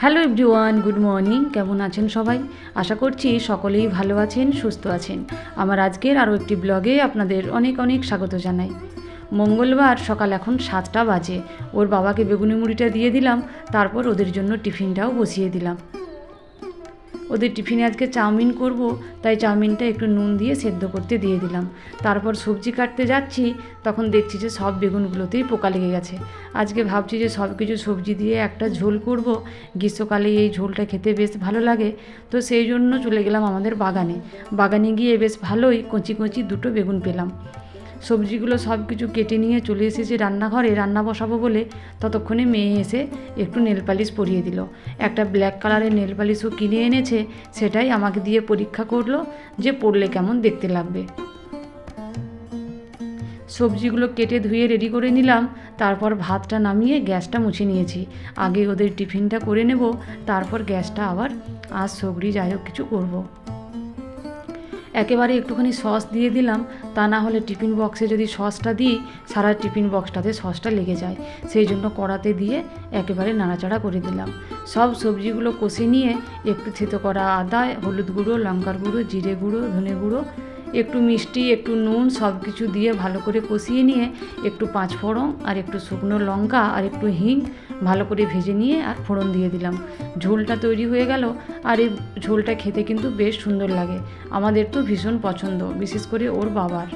Hello everyone, good morning. কেমন আছেন সবাই? আশা করছি সকলেই ভালো আছেন, সুস্থ আছেন। আমার আজকের আরও একটি ব্লগে আপনাদের অনেক অনেক স্বাগত জানাই। মঙ্গলবার সকাল এখন 7টা বাজে। ওর বাবাকে বেগুনি মুড়িটা দিয়ে দিলাম, তারপর ওদের জন্য টিফিনটাও বসিয়ে দিলাম। ওদের টিফিনে আজকে চাউমিন করব, তাই চাউমিনটা একটু নুন দিয়ে সেদ্ধ করতে দিয়ে দিলাম। তারপর সবজি কাটতে যাচ্ছি, তখন দেখছি যে সব বেগুনগুলোতেই পোকা লেগে গেছে। আজকে ভাবছি যে সব কিছু সবজি দিয়ে একটা ঝোল করব। গ্রীষ্মকালে এই ঝোলটা খেতে বেশ ভালো লাগে, তো সেই জন্য চলে গেলাম আমাদের বাগানে গিয়ে বেশ ভালোই কচি কচি দুটো বেগুন পেলাম। সবজিগুলো সব কিছু কেটে নিয়ে চলে এসেছি রান্নাঘরে, রান্না বসাবো বলে। ততক্ষণে মেয়ে এসে একটু নেল পালিশ পরিয়ে দিল। একটা ব্ল্যাক কালারের নেল পালিশও কিনে এনেছে, সেটাই আমাকে দিয়ে পরীক্ষা করলো যে পরলে কেমন দেখতে লাগবে। সবজিগুলো কেটে ধুয়ে রেডি করে নিলাম, তারপর ভাতটা নামিয়ে গ্যাসটা মুছে নিয়েছি। আগে ওদের টিফিনটা করে নেব, তারপর গ্যাসটা আবার সগড়ি যাই হোক কিছু করবো। একেবারে একটুখানি সস দিয়ে দিলাম, তা না হলে টিফিন বক্সে যদি সসটা দিই সারা টিফিন বক্সটাতে সসটা লেগে যায়। সেই জন্য কড়াতে দিয়ে একেবারে নাড়াচাড়া করে দিলাম। সব সবজিগুলো কষে নিয়ে একটু থেতো করা আদা, হলুদ গুঁড়ো, লঙ্কার গুঁড়ো, জিরে গুঁড়ো, ধনে গুঁড়ো, একটু মিষ্টি, একটু নুন সব কিছু দিয়ে ভালো করে কষিয়ে নিয়ে একটু পাঁচফোড়ন আর একটু শুকনো লঙ্কা আর একটু হিং ভালো করে ভেজে নিয়ে আর ফোড়ন দিয়ে দিলাম। ঝোলটা তৈরি হয়ে গেল। আর এই ঝোলটা খেতে কিন্তু বেশ সুন্দর লাগে, আমাদের তো ভীষণ পছন্দ, বিশেষ করে ওর বাবার।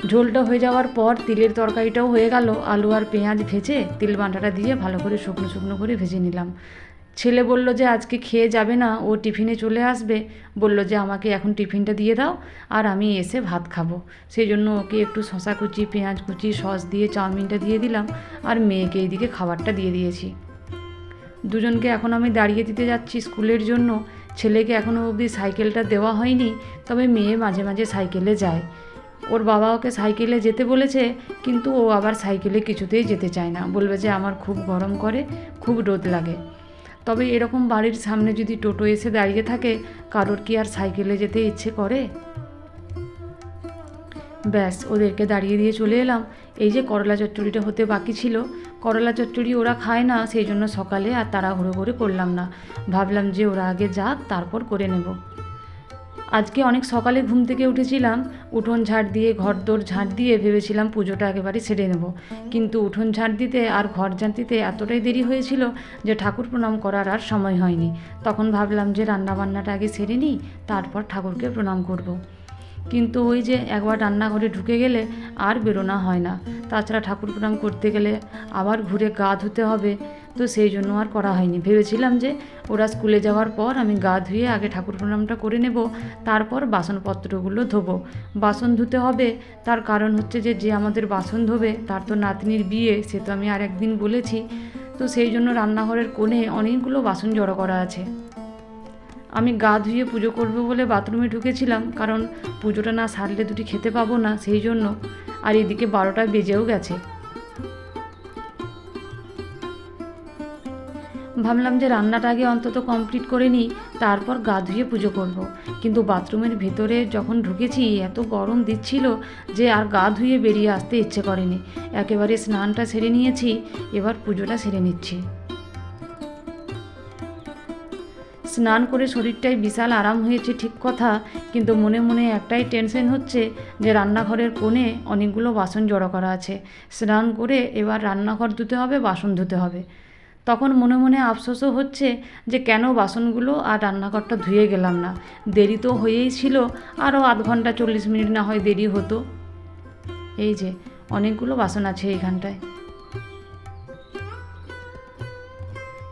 ঝোলটা হয়ে যাওয়ার পর তিলের তরকারিটাও হয়ে গেল। আলু আর পেঁয়াজ ভেজে তিল বাটাটা দিয়ে ভালো করে শুকনো শুকনো করে ভেজে নিলাম। ছেলে বলল যে আজকে খেয়ে যাবে না, ও টিফিনে চলে আসবে। বলল যে আমাকে এখন টিফিনটা দিয়ে দাও আর আমি এসে ভাত খাবো। সেই জন্য ওকে একটু শশা কুচি, পেঁয়াজ কুচি, সস দিয়ে চাউমিনটা দিয়ে দিলাম আর মেয়েকে এইদিকে খাবারটা দিয়ে দিয়েছি। দুজনকে এখন আমি দাঁড়িয়ে দিতে যাচ্ছি স্কুলের জন্য। ছেলেকে এখনও অবধি সাইকেলটা দেওয়া হয়নি, তবে মেয়ে মাঝে মাঝে সাইকেলে যায়। ওর বাবা ওকে সাইকেলে যেতে বলেছে, কিন্তু ও আবার সাইকেলে কিছুতেই যেতে চায় না, বলবে যে আমার খুব গরম করে, খুব রোদ লাগে। তবে এরকম বাড়ির সামনে যদি টোটো এসে দাঁড়িয়ে থাকে, কারোর কি আর সাইকেলে যেতে ইচ্ছে করে? ব্যাস, ওদেরকে দাঁড়িয়ে দিয়ে চলে এলাম। এই যে করলা চচ্চড়িটা হতে বাকি ছিল, করলা চচ্চড়ি ওরা খায় না, সেই জন্য সকালে আর তাড়াহুড়ো করে করলাম না। ভাবলাম যে ওরা আগে যাক, তারপর করে নেব। আজকে অনেক সকালে ঘুম থেকে উঠেছিলাম, উঠোন ঝাড় দিয়ে ঘর দোর ঝাড় দিয়ে ভেবেছিলাম পুজোটা একেবারে সেরে নেব। কিন্তু উঠোন ঝাড় দিতে আর ঘর ঝাড় দিতে এতটাই দেরি হয়েছিল যে ঠাকুর প্রণাম করার আর সময় হয়নি। তখন ভাবলাম যে রান্নাবান্নাটা আগে সেরে নিই, তারপর ঠাকুরকে প্রণাম করব। কিন্তু ওই যে একবার রান্নাঘরে ঢুকে গেলে আর বেরোনো হয় না। তাছাড়া ঠাকুর প্রণাম করতে গেলে আবার ঘুরে গা ধুতে হবে, তো সেই জন্য আর করা হয়নি। ভেবেছিলাম যে ওরা স্কুলে যাওয়ার পর আমি গা ধুয়ে আগে ঠাকুর প্রণামটা করে নেব, তারপর বাসনপত্রগুলো ধোবো। বাসন ধুতে হবে, তার কারণ হচ্ছে যে আমাদের বাসন ধোবে তার তো নাতনির বিয়ে, সে তো আমি আর একদিন বলেছি। তো সেই জন্য রান্নাঘরের কোণে অনেকগুলো বাসন জড়ো করা আছে। আমি গা ধুয়ে পুজো করবো বলে বাথরুমে ঢুকেছিলাম, কারণ পুজোটা না সারলে দুটি খেতে পাবো না, সেই জন্য। আর এদিকে 12টা বেজেও গেছে। ভাবলাম যে রান্নাটা আগে অন্তত কমপ্লিট করে নিই, তারপর গা ধুয়ে পুজো করব। কিন্তু বাথরুমের ভেতরে যখন ঢুকেছি এত গরম দিচ্ছিল যে আর গা ধুয়ে বেরিয়ে আসতে ইচ্ছে করেনি। একেবারে স্নানটা সেরে নিয়েছি, এবার পুজোটা সেরে নিচ্ছি। স্নান করে শরীরটাই বিশাল আরাম হয়েছে ঠিক কথা, কিন্তু মনে মনে একটাই টেনশন হচ্ছে যে রান্নাঘরের কোণে অনেকগুলো বাসন জড়ো করা আছে। স্নান করে এবার রান্নাঘর ধুতে হবে, বাসন ধুতে হবে। তখন মনে মনে আফসোসও হচ্ছে যে কেন বাসনগুলো আর রান্নাঘরটা ধুয়ে গেলাম না। দেরি তো হয়েই ছিল, আরও আধ ঘন্টা 40 মিনিট না হয় দেরি হতো। এই যে অনেকগুলো বাসন আছে এইখানটায়।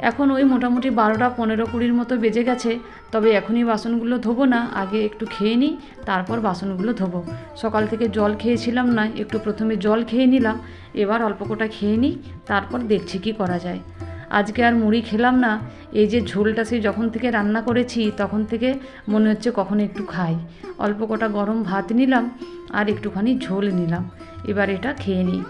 এখন ওই মোটামুটি 12টা 15-20 মতো বেজে গেছে। তবে এখনই বাসনগুলো ধোবো না, আগে একটু খেয়ে নিই, তারপর বাসনগুলো ধোবো। সকাল থেকে জল খেয়েছিলাম না, একটু প্রথমে জল খেয়ে নিলাম, এবার অল্প কটা খেয়ে নিই, তারপর দেখছি কি করা যায়। আজকে আর মুড়ি খেলাম না। এই যে ঝোলটা সেই যখন থেকে রান্না করেছি তখন থেকে মনে হচ্ছে কখন একটু খাই। অল্প কটা গরম ভাত নিলাম আর একটুখানি ঝোল নিলাম, এবার এটা খেয়ে নিই।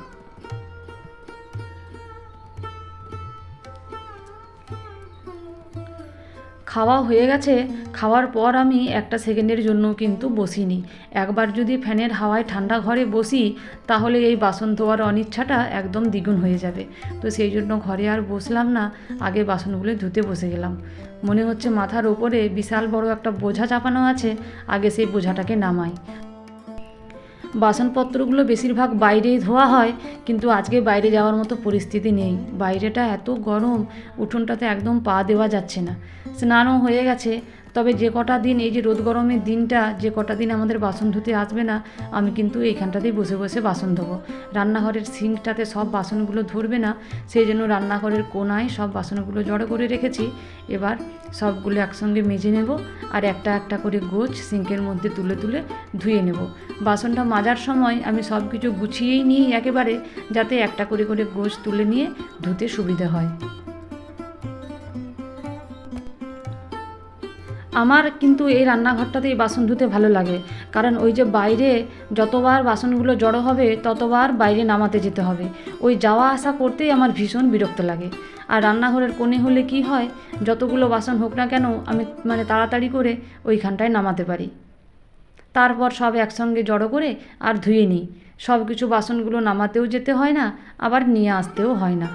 খাওয়া হয়ে গেছে। খাওয়ার পর আমি একটা সেকেন্ডের জন্য কিন্তু বসিনি। একবার যদি ফ্যানের হাওয়ায় ঠান্ডা ঘরে বসি তাহলে এই বাসন ধোয়ার অনিচ্ছাটা একদম দ্বিগুণ হয়ে যাবে। তো সেই জন্য ঘরে আর বসলাম না, আগে বাসনগুলো ধুতে বসে গেলাম। মনে হচ্ছে মাথার ওপরে বিশাল বড় একটা বোঝা চাপানো আছে, আগে সেই বোঝাটাকে নামাই। বাসনপত্রগুলো বেশিরভাগ বাইরেই ধোয়া হয়, কিন্তু আজকে বাইরে যাওয়ার মতো পরিস্থিতি নেই। বাইরেটা এত গরম, উঠোনটাতে একদম পা দেওয়া যাচ্ছে না। স্নানও হয়ে গেছে, তবে যে কটা দিন এই যে রোদ গরমের দিনটা, যে কটা দিন আমাদের বাসন ধুতে আসবে না, আমি কিন্তু এইখানটাতেই বসে বসে বাসন ধোবো। রান্নাঘরের সিঙ্কটাতে সব বাসনগুলো ধরবে না, সেই জন্য রান্নাঘরের কোনায় সব বাসনগুলো জড়ো করে রেখেছি। এবার সবগুলো একসঙ্গে মেজে নেব, আর একটা একটা করে গোছ সিঙ্কের মধ্যে তুলে তুলে ধুয়ে নেব। বাসনটা মাজার সময় আমি সব কিছু গুছিয়েই নিই একেবারে, যাতে একটা করে করে গোছ তুলে নিয়ে ধুতে সুবিধা হয়। আমার কিন্তু এই রান্নাঘরটাতেই বাসন ধুতে ভালো লাগে, কারণ ওই যে বাইরে যতবার বাসনগুলো জড়ো হবে ততবার বাইরে নামাতে যেতে হবে। ওই যাওয়া আসা করতেই আমার ভীষণ বিরক্ত লাগে। আর রান্নাঘরের কোণে হলে কি হয়, যতগুলো বাসন হোক না কেন আমি তাড়াতাড়ি করে ওইখানটায় নামাতে পারি। তারপর সব একসঙ্গে জড়ো করে আর ধুয়ে নিই। সব কিছু বাসনগুলো নামাতেও যেতে হয় না, আবার নিয়ে আসতেও হয় না।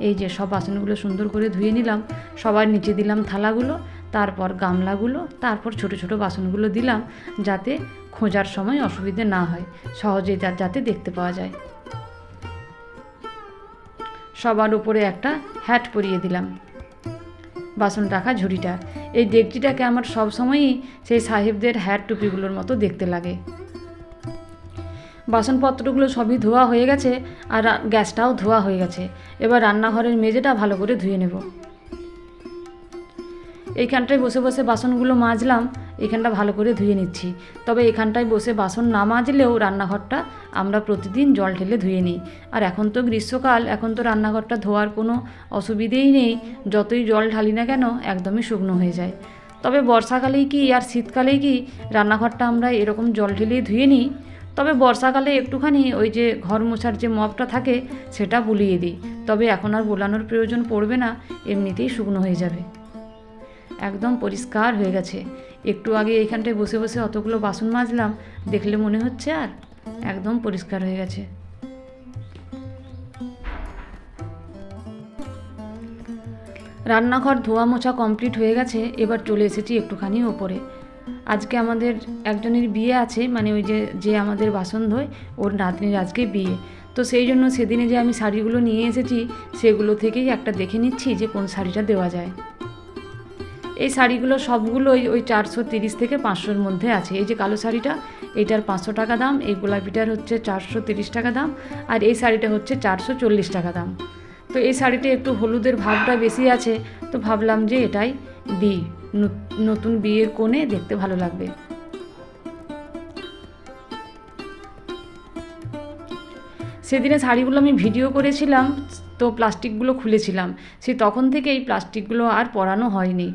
এই যে সব বাসনগুলো সুন্দর করে ধুয়ে নিলাম, সবার নিচে দিলাম থালাগুলো, তারপর গামলাগুলো, তারপর ছোট ছোট বাসনগুলো দিলাম, যাতে খোঁজার সময় অসুবিধে না হয়, সহজে যাতে দেখতে পাওয়া যায়। সবার উপরে একটা হ্যাট পরিয়ে দিলাম বাসন রাখা ঝুড়িটা। এই ডেকচিটাকে আমার সবসময়ই সেই সাহেবদের হ্যাট টুপিগুলোর মতো দেখতে লাগে। বাসনপত্রগুলো সবই ধোয়া হয়ে গেছে, আর গ্যাসটাও ধোয়া হয়ে গেছে। এবার রান্নাঘরের মেঝেটা ভালো করে ধুয়ে নেব। এইখানটায় বসে বসে বাসনগুলো মাজলাম, এখানটা ভালো করে ধুয়ে নিচ্ছি। তবে এখানটায় বসে বাসন না মাজলেও রান্নাঘরটা আমরা প্রতিদিন জল ঢেলে ধুয়ে নিই। আর এখন তো গ্রীষ্মকাল, এখন তো রান্নাঘরটা ধোয়ার কোনো অসুবিধেই নেই। যতই জল ঢালি না কেন একদমই শুকনো হয়ে যায়। তবে বর্ষাকালেই কি আর শীতকালেই কি রান্নাঘরটা আমরা এরকম জল ঢেলেই ধুয়ে নিই। তবে বর্ষাকালে একটুখানি ওই যে ঘর মোছার যে মপটা থাকে সেটা বুলিয়ে দিই। তবে এখন আর বোলানোর প্রয়োজন পড়বে না, এমনিতেই শুকনো হয়ে যাবে। একদম পরিষ্কার হয়ে গেছে। একটু আগে এইখানটায় বসে বসে অতগুলো বাসন মাজলাম, দেখলে মনে হচ্ছে আর একদম পরিষ্কার হয়ে গেছে। রান্নাঘর ধোয়া মোছা কমপ্লিট হয়ে গেছে। এবার চলে এসেছি একটুখানি ওপরে। আজকে আমাদের একজনের বিয়ে আছে, মানে ওই যে আমাদের বাসন ধোয় ওর নাতনির আজকে বিয়ে। তো সেই জন্য সেদিনে যে আমি শাড়িগুলো নিয়ে এসেছি সেগুলো থেকেই একটা দেখে নিচ্ছি যে কোন শাড়িটা দেওয়া যায়। এই শাড়িগুলো সবগুলোই ওই 430 থেকে 500-র মধ্যে আছে। এই যে কালো শাড়িটা, এইটার 500 টাকা দাম, এই গোলাপিটার হচ্ছে 430 টাকা দাম, আর এই শাড়িটা হচ্ছে 440 টাকা দাম। তো এই শাড়িটা একটু হলুদের ভাবটা বেশি আছে, তো ভাবলাম যে এটাই দিই, নতুন বিয়ের কোণে দেখতে ভালো লাগবে। সেদিনে শাড়িগুলো আমি ভিডিও করেছিলাম, তো প্লাস্টিকগুলো খুলেছিলাম, সেই তখন থেকে এই প্লাস্টিকগুলো আর পরানো হয়নি।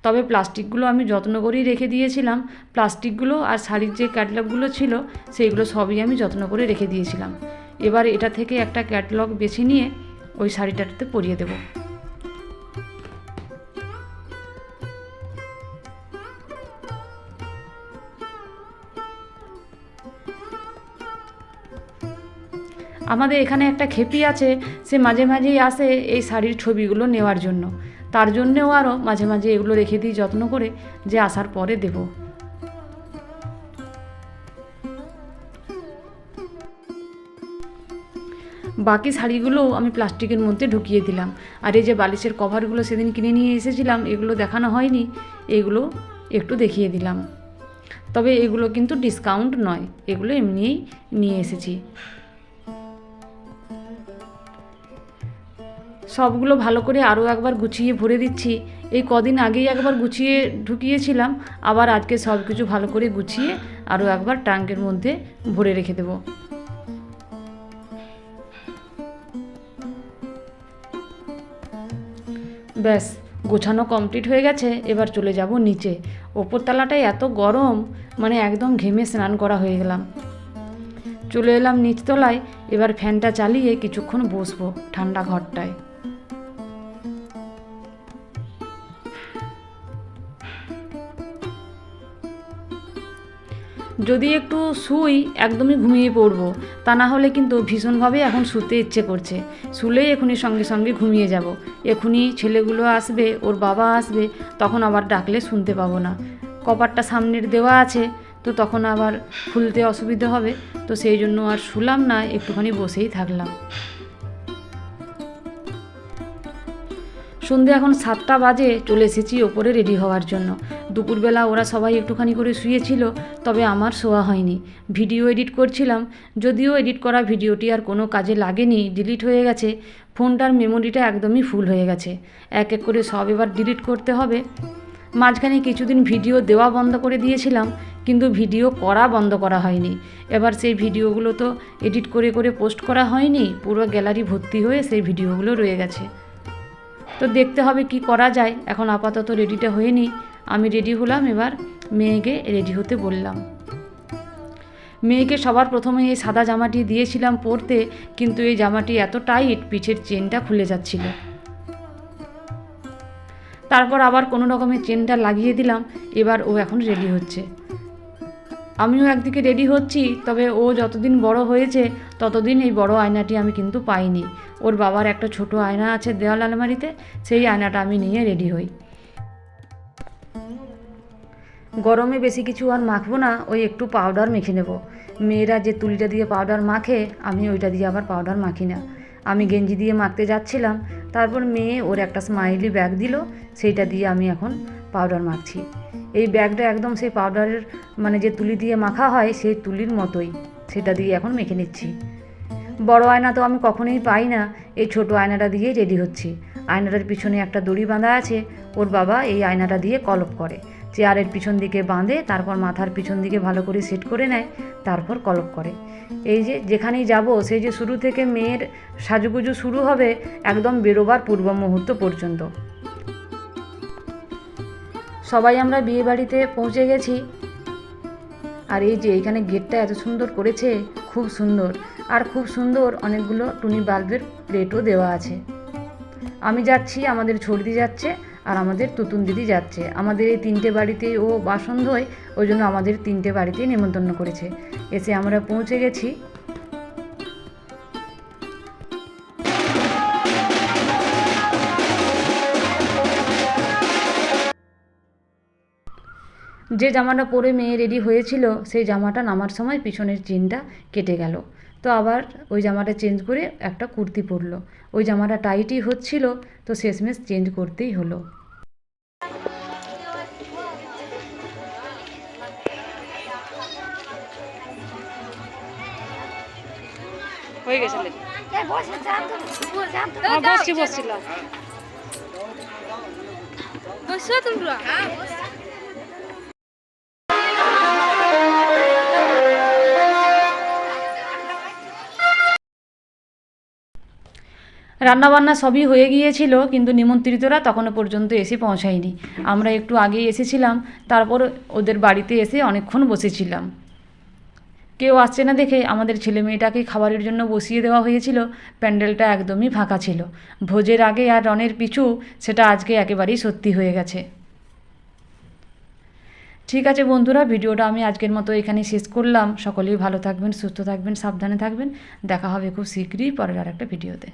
তবে প্লাস্টিকগুলো আমি যত্ন করেই রেখে দিয়েছিলাম। প্লাস্টিকগুলো আর শাড়ির যে ক্যাটালগুলো ছিল সেইগুলো সবই আমি যত্ন করে রেখে দিয়েছিলাম। এবার এটা থেকে একটা ক্যাটালগ বেছে নিয়ে ওই শাড়িটাতে পরিয়ে দেব। আমাদের এখানে একটা খেপি আছে, সে মাঝে মাঝেই আসে এই শাড়ির ছবিগুলো নেওয়ার জন্য। তার জন্যেও আরও মাঝে মাঝে এগুলো রেখে দিই যত্ন করে, যে আসার পরে দেব। বাকি শাড়িগুলোও আমি প্লাস্টিকের মধ্যে ঢুকিয়ে দিলাম। আর এই যে বালিশের কভারগুলো সেদিন কিনে নিয়ে এসেছিলাম, এগুলো দেখানো হয়নি, এগুলো একটু দেখিয়ে দিলাম। তবে এগুলো কিন্তু ডিসকাউন্ট নয়, এগুলো এমনিই নিয়ে এসেছি। সবগুলো ভালো করে আরও একবার গুছিয়ে ভরে দিচ্ছি। এই কদিন আগেই একবার গুছিয়ে ঢুকিয়েছিলাম, আবার আজকে সব কিছু ভালো করে গুছিয়ে আরও একবার ট্যাঙ্কের মধ্যে ভরে রেখে দেব। ব্যাস গোছানো কমপ্লিট হয়ে গেছে। এবার চলে যাব নিচে। ওপরতলাটায় এত গরম, মানে একদম ঘেমে স্নান করা হয়ে গেলাম। চলে এলাম নিচতলায়। এবার ফ্যানটা চালিয়ে কিছুক্ষণ বসবো ঠান্ডা ঘরটায়। যদি একটু শুই একদমই ঘুমিয়ে পড়বো, তা না হলে কিন্তু ভীষণভাবে এখন শুতে ইচ্ছে করছে। শুলেই এখনই সঙ্গে সঙ্গে ঘুমিয়ে যাব। এখনই ছেলেগুলো আসবে, ওর বাবা আসবে, তখন আবার ডাকলে শুনতে পাবো না। কপারটা সামনের দেওয়া আছে, তো তখন আবার খুলতে অসুবিধে হবে, তো সেই জন্য আর শুলাম না, একটুখানি বসেই থাকলাম। সন্ধে এখন 7টা বাজে, চলে এসেছি ওপরে রেডি হওয়ার জন্য। দুপুরবেলা ওরা সবাই একটুখানি করে শুয়েছিল, তবে আমার শোয়া হয়নি। ভিডিও এডিট করছিলাম, যদিও এডিট করা ভিডিওটি আর কোনো কাজে লাগেনি, ডিলিট হয়ে গেছে। ফোনটার মেমোরিটা একদমই ফুল হয়ে গেছে, এক এক করে সব এবার ডিলিট করতে হবে। মাঝখানে কিছুদিন ভিডিও দেওয়া বন্ধ করে দিয়েছিলাম, কিন্তু ভিডিও করা বন্ধ করা হয়নি। এবার সেই ভিডিওগুলো তো এডিট করে করে পোস্ট করা হয়নি, পুরো গ্যালারি ভর্তি হয়ে সেই ভিডিওগুলো রয়ে গেছে। তো দেখতে হবে কি করা যায়। এখন আপাতত রেডিটা হয়ে নিই। আমি রেডি হলাম, এবার মেয়েকে রেডি হতে বললাম। মেয়েকে সবার প্রথমে এই সাদা জামাটি দিয়েছিলাম পরতে, কিন্তু এই জামাটি এত টাইট, পিঠের চেনটা খুলে যাচ্ছিল। তারপর আবার কোনো রকমের চেনটা লাগিয়ে দিলাম। এবার ও এখন রেডি হচ্ছে, আমিও একদিকে রেডি হচ্ছি। তবে ও যতদিন বড় হয়েছে ততদিন এই বড় আয়নাটি আমি কিন্তু পাইনি। ওর বাবার একটা ছোট আয়না আছে দেওয়াল আলমারিতে, সেই আয়নাটা আমি নিয়ে রেডি হই। গরমে বেশি কিছু আর মাখবো না, ওই একটু পাউডার মেখে নেব। মেয়েরা যে তুলিটা দিয়ে পাউডার মাখে, আমি ওইটা দিয়ে আবার পাউডার মাখি না। আমি গেঞ্জি দিয়ে মাখতে যাচ্ছিলাম, তারপর মেয়ে ওর একটা স্মাইলি ব্যাগ দিল, সেইটা দিয়ে আমি এখন পাউডার মাখছি। এই ব্যাগটা একদম সেই পাউডারের মানে যে তুলি দিয়ে মাখা হয় সেই তুলির মতোই, সেটা দিয়ে এখন মেখে নিচ্ছি। বড় আয়না তো আমি কখনোই পাই না, এই ছোট আয়নাটা দিয়েই রেডি হচ্ছি। আয়নাটার পিছনে একটা দড়ি বাঁধা আছে, ওর বাবা এই আয়নাটা দিয়ে কলপ করে, চেয়ারের পিছন দিকে বাঁধে, তারপর মাথার পিছন দিকে ভালো করে সেট করে নেয়, তারপর কলপ করে। এই যে যেখানেই যাব, সেই যে শুরু থেকে মেয়ের সাজুগুজু শুরু হবে একদম বেরোবার পূর্ব মুহূর্ত পর্যন্ত। সবাই আমরা বিয়ে বাড়িতে পৌঁছে গেছি। আর এই যে এখানে গেটটা এত সুন্দর করেছে, খুব সুন্দর। আর খুব সুন্দর অনেকগুলো টুনি বাল্বের প্লেটও দেওয়া আছে। আমি যাচ্ছি, আমাদের ছর্দি যাচ্ছে, আর আমাদের তুতুন দিদি যাচ্ছে। আমাদের এই 3টে বাড়িতেই ও বাসন ধোয়, ওই জন্য আমাদের 3টে বাড়িতেই নেমন্তন্ন করেছে। এসে আমরা পৌঁছে গেছি। যে জামাটা পরে মেয়ে রেডি হয়েছিল, সেই জামাটা নামার সময় পিছনের চেনটা কেটে গেল, তো আবার ওই জামাটা চেঞ্জ করে একটা কুর্তি পরলো। ওই জামাটা টাইটই হচ্ছিল, তো শেষমেশ চেঞ্জ করতেই হলো। হয়ে গেছে, বসছিলাম। রান্নাবান্না সবই হয়ে গিয়েছিল, কিন্তু নিমন্ত্রিতরা তখনও পর্যন্ত এসে পৌঁছায়নি। আমরা একটু আগেই এসেছিলাম, তারপর ওদের বাড়িতে এসে অনেকক্ষণ বসেছিলাম। কেউ আসছে না দেখে আমাদের ছেলে মেয়েটাকে খাবারের জন্য বসিয়ে দেওয়া হয়েছিল। প্যান্ডেলটা একদমই ফাঁকা ছিল। ভোজের আগে আর রনের পিছু, সেটা আজকে একেবারেই সত্যি হয়ে গেছে। ঠিক আছে বন্ধুরা, ভিডিওটা আমি আজকের মতো এখানেই শেষ করলাম। সকলেই ভালো থাকবেন, সুস্থ থাকবেন, সাবধানে থাকবেন। দেখা হবে খুব শীঘ্রই পরের আর একটা ভিডিওতে।